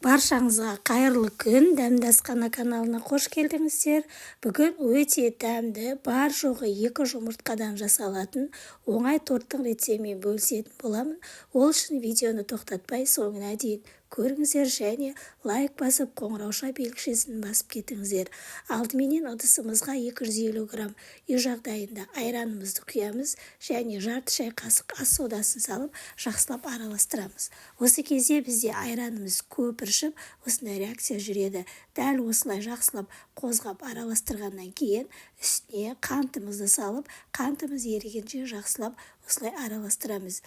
Баршаңызға қайырлы күн, Дәмді асхана каналына қош келдіңіздер. Бүгін өте дәмді, бар жоғы 2 жұмыртқадан жасалатын оңай торттың рецептімен бөлісетін боламын. Ол үшін видеоны тоқтатпай соңына дейін көріңіздер және лайк басып, қоңырауша белгішесін басып кетіңіздер. Алдыменен ыдысымызға 250 грамм үй жағдайында айранымызды құямыз және жарты шай қасық ас содасын салып, жақсылап араластырамыз. Осы кезде бізде айранымыз көп ішіп, осындай реакция жүреді. Дәл осылай жақсылап қозғап араластырғаннан кейін үстіне қантымызды салып, қантымыз ерігенше жақсылап осылай араластырамыз.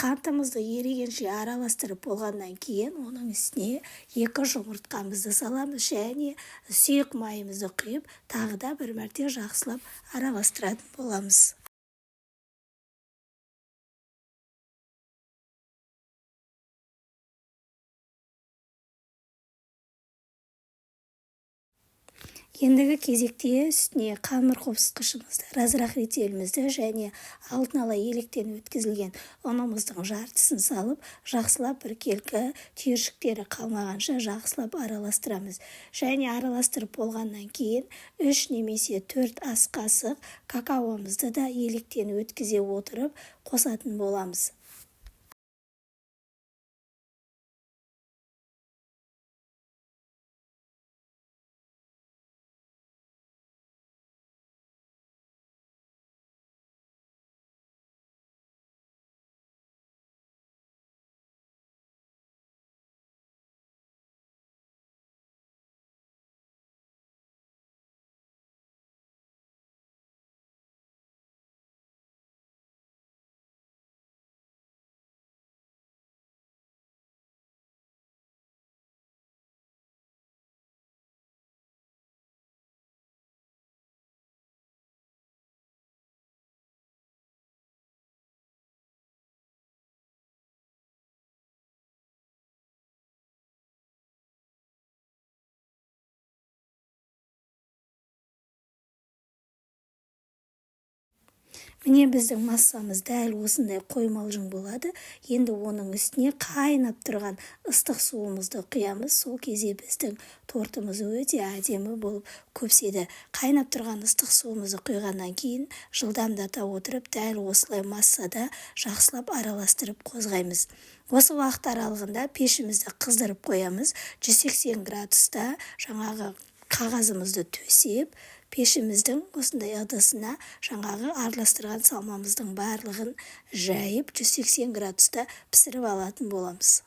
Қантымызды ерігенше араластырып болғаннан кейін оның үстіне 2 жұмыртқамызды саламыз және сұйық майымызды құйып, тағы да бір мәрте жақсылап араластыратын боламыз. Ендігі кезекте үстіне қамыр қопсытқышымызды, разырақ ретелімізді және алдын ала електен өткізілген ұнымыздың жартысын салып, жақсылап біркелкі түйіршіктері қалмағанша жақсылап араластырамыз. Және араластырып болғаннан кейін 3 немесе 4 ас қасық какаомызды да електен өткізе отырып қосатын боламыз. Міне біздің массамыз дәл осындай қоймалжың болады. Енді оның үстіне қайнап тұрған ыстық суымызды құямыз. Сол кезде біздің тортымыз өте әдемі болып көпседі. Қайнап тұрған ыстық суымызды құйғаннан кейін жылдамдата отырып, дәл осылай массада жақсылап араластырып қозғаймыз. Осы уақыт аралығында пешімізді қыздырып қоямыз. 180 градуста жаңағы қағазымызды төсеп, пешіміздің осындай ыдысына жаңағы араластырған салмамыздың барлығын жайып 180 градуста пісіріп алатын боламыз.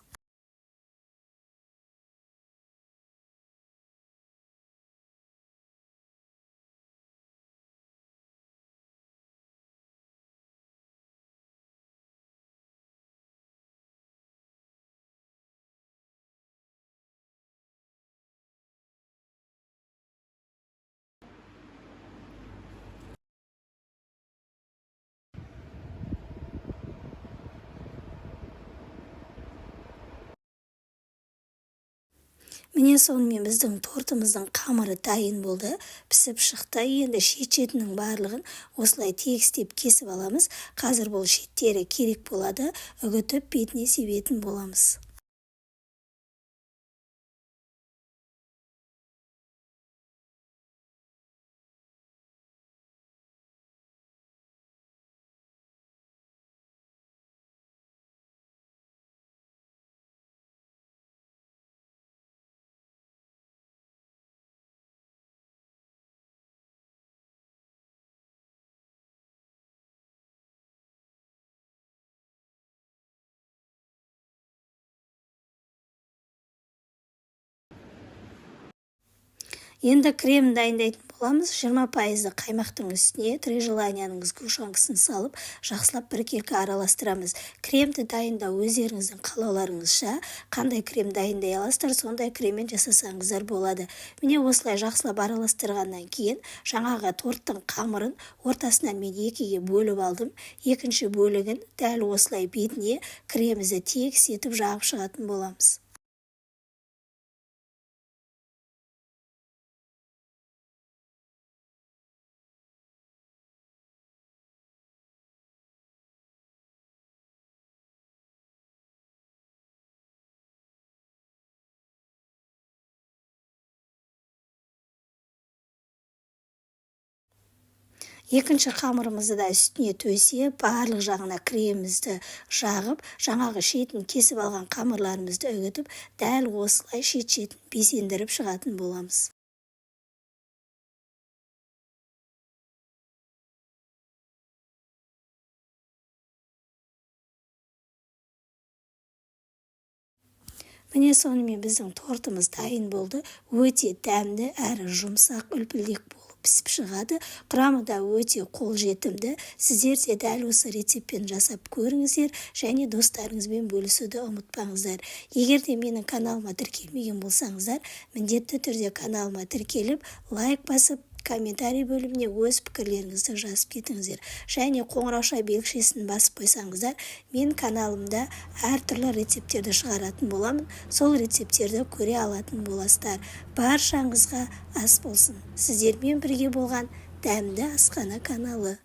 Міне сонымен біздің тортымыздың қамыры дайын болды, пісіп шықты. Енді шет-шетінің барлығын осылай тегістеп кесіп аламыз. Қазір бұл шеттері керек болады, үгітіп бетіне себетін боламыз. Енді крем дайындайтын боламыз. 20% қаймақтың үстіне три желанияның сгущенкасын салып, жақсылап біркелкі араластырамыз. Кремді дайындау өздеріңіздің қалауларыңызша, қандай крем дайындай аласыздар, сондай креммен жасасаңыздар болады. Міне осылай жақсылап араластырғаннан кейін жаңағы торттың қамырын ортасынан мен 2-ге бөліп алдым. Екінші бөлігін дәл осылай бетіне кремімізді тегіс етіп жағып шығатын боламыз. Екінші қамырымызды да үстіне төсеп, барлық жағына кремімізді жағып, жаңағы шетін кесіп алған қамырларымызды үгітіп, дәл осылай шет-шетін безендіріп шығатын боламыз. Міне сонымен біздің тортымыз дайын болды. Өте дәмді әрі жұмсақ, үлпілдек болып пісіп шығады. Құрамы да өте қолжетімді. Сіздер де дәл осы рецептпен жасап көріңіздер және достарыңызбен бөлісуді ұмытпаңыздар. Егер де менің каналыма тіркелмеген болсаңыздар, міндетті түрде каналыма тіркеліп, лайк басып, комментарий бөліміне өз пікірлеріңізді жазып кетіңіздер. Және қоңырауша белгішесін басып қойсаңыздар, мен каналымда әртүрлі рецепттерді шығаратын боламын. Сол рецепттерді көре алатын боласыздар. Баршаңызға ас болсын. Сіздермен бірге болған Дәмді Асхана каналы.